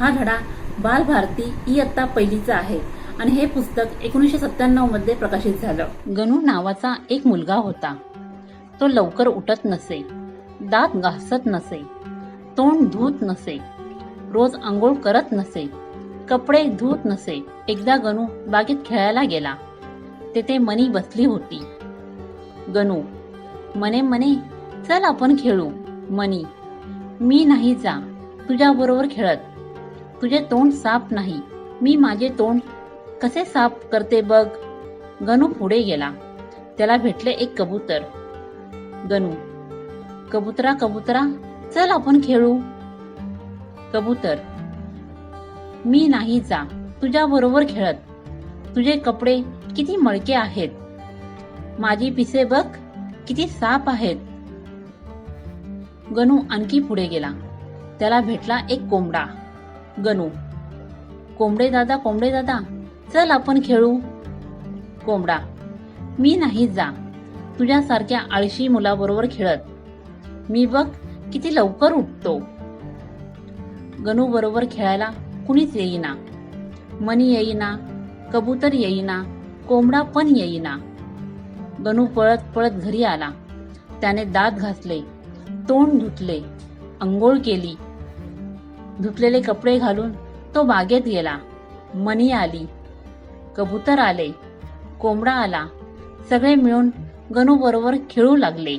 हा धडा बालभारती इयत्ता पहिलीचा आहे आणि हे पुस्तक 1997 मध्ये प्रकाशित झालं. गणू नावाचा एक मुलगा होता. तो लवकर उठत नसे, दात घासत नसे, तोंड धुत नसे, रोज आंघोळ करत नसे, कपडे धुत नसे. एकदा गणू बागेत खेळायला गेला. तेथे मनी बसली होती. गणू मने मने चल आपण खेळू. मनी मी नाही जा तुझ्या बरोबर खेळत. तुझे तोंड साफ नाही, मी माझे तोंड कसे साफ करते बघ. गणू पुढे गेला. त्याला भेटले एक कबूतर. गणू कबुतरा कबुतरा चल आपण खेळू. कबूतर मी नाही जा तुझ्या बरोबर खेळत. तुझे कपडे किती मळके आहेत, माझी पिसे बघ किती साफ आहेत. गणू आणखी पुढे गेला. त्याला भेटला एक कोंबडा. गणू कोंबडे दादा चल आपण खेळू. कोंबडा मी नाही जा तुझ्यासारख्या आळशी मुलाबरोबर खेळत. मी बघ किती लवकर उठतो. गणू बरोबर खेळायला कुणीच येईना. मनी येईना, कबूतर येईना, कोंबडा पण येईना. गणू पळत पळत घरी आला. त्याने दात घासले, तोंड धुतले, अंघोळ केली. धुतलेले कपडे घालून तो बागेत गेला. मनी आली, कबूतर आले, कोंबडा आला. सगळे मिळून गणू बरोबर खेळू लागले.